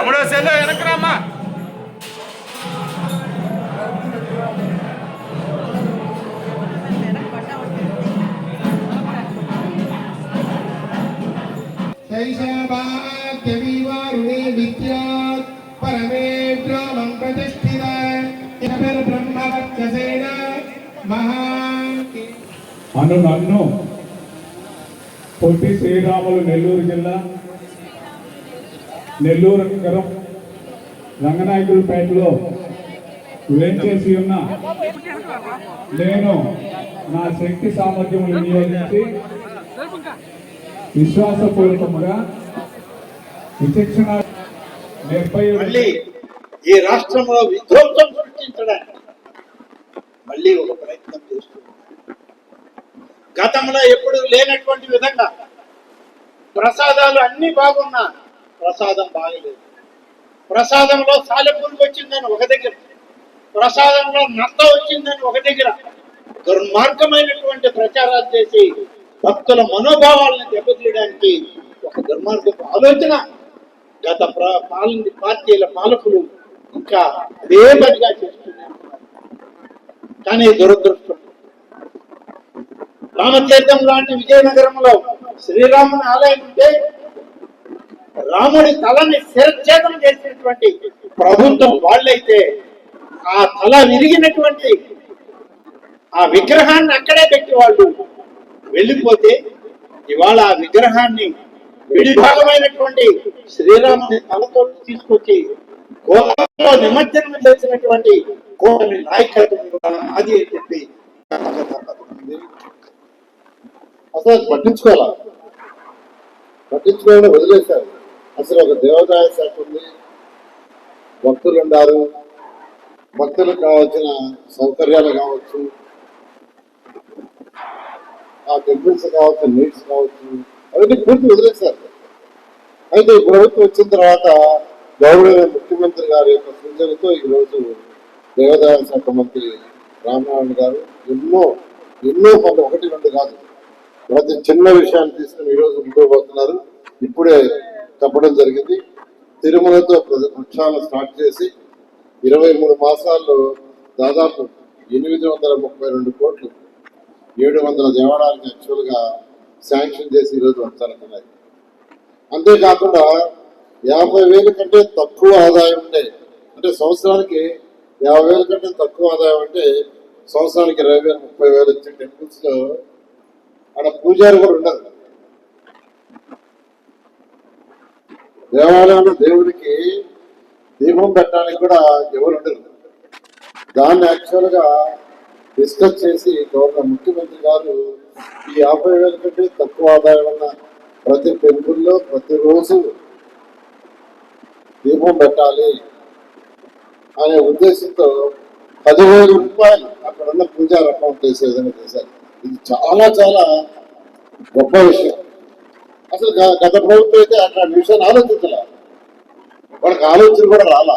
తమ్ముడు సెల్లు వెనక్కి రామ్మా. శైశవారుణే విద్యాత్ పరమేశ్వరం ప్రతిష్ఠిత బ్రహ్మవచ్చసేన అను నన్ను పొట్టి శ్రీరాములు నెల్లూరు జిల్లా నెల్లూరు నగరం రంగనాయకులపేటలో వేంచేసి ఉన్న నేను నా శక్తి సామర్థ్యం వినియోగించి విశ్వాసపూర్వకంగా విచక్షణ మళ్ళీ ఈ రాష్ట్రంలో విధ్వంసం సృష్టించడానికి మళ్ళీ ఒక ప్రయత్నం చేస్తున్నారు. గతంలో ఎప్పుడు లేనటువంటి విధంగా ప్రసాదాలు అన్ని బాగున్నా ప్రసాదం బాగలేదు. ప్రసాదంలో సాలెపురుగు వచ్చిందని ఒక దగ్గర, ప్రసాదంలో నత్త వచ్చిందని ఒక దగ్గర దుర్మార్గమైనటువంటి ప్రచారాలు చేసి భక్తుల మనోభావాలను దెబ్బతీయడానికి ఒక దుర్మార్గపు ఆలోచన గత పార్టీల పాలకులు ఇంకా అదే పనిగా చేస్తున్నారు. కానీ దురదృష్టం, రామతీర్థం లాంటి విజయనగరంలో శ్రీరాముని ఆలయం ఉంటే రాముడి తలని శిరఛేదం చేసినటువంటి ప్రభుత్వం వాళ్ళైతే ఆ తల విరిగినటువంటి ఆ విగ్రహాన్ని అక్కడే పెట్టి వాళ్ళు వెళ్ళిపోతే ఇవాళ ఆ విగ్రహాన్ని విడిభాగమైనటువంటి శ్రీరాముని తలతో తీసుకొచ్చి కోటలో నిమజ్జనం చేసినటువంటి కోటమి నాయకత్వం అది అని చెప్పి అసలు పట్టించుకోవాలని వదిలేశారు. అసలు ఒక దేవాదాయ శాఖ ఉంది, భక్తులు ఉన్నారు, భక్తులకు కావాల్సిన సౌకర్యాలు కావచ్చు, ఆ టెంపుల్స్ కావచ్చు, నీడ్స్ కావచ్చు, అవన్నీ పూర్తి వదిలేశారు. అయితే ఈ ప్రభుత్వం వచ్చిన తర్వాత గౌరవ ముఖ్యమంత్రి గారి యొక్క సూచనతో ఈరోజు దేవాదాయ శాఖ మంత్రి రామనారాయణ గారు ఎన్నో పనులు, ఒకటి రెండు కాదు, ప్రతి చిన్న విషయాన్ని తీసుకుని ఈరోజు ముందుకు పోతున్నారు. ఇప్పుడే చెప్పడం జరిగింది, తిరుమలతో వృక్షాలను స్టార్ట్ చేసి 23 మాసాల్లో దాదాపు 832 కోట్లు 700 దేవాలయాలకు యాక్చువల్గా శాంక్షన్ చేసి ఈరోజు వచ్చారనుకున్నాయి. అంతేకాకుండా 50,000 కంటే తక్కువ ఆదాయం ఉండే, అంటే సంవత్సరానికి 50,000 కంటే తక్కువ ఆదాయం అంటే సంవత్సరానికి 20,000 30,000 వచ్చే టెంపుల్స్ లో అక్కడ పూజారి కూడా ఉండదు. దేవాలయంలో దేవుడికి దీపం పెట్టడానికి కూడా ఎవరు ఉండరు. దాన్ని యాక్చువల్గా డిస్కస్ చేసి గవర్నర్ ముఖ్యమంత్రి గారు ఈ 50,000 కంటే తక్కువ ఆదాయం ఉన్న ప్రతి టెంపుల్లో ప్రతిరోజు దీపం పెట్టాలి అనే ఉద్దేశంతో 10,000 రూపాయలు అక్కడ ఉన్న పూజారి అకౌంట్ వేసే విధంగా చేశారు. ఇది చాలా చాలా గొప్ప విషయం. అసలు గత ప్రభుత్వం అయితే అట్లా విషయాన్ని ఆలోచించాల, వాళ్ళకి ఆలోచన కూడా రాలా.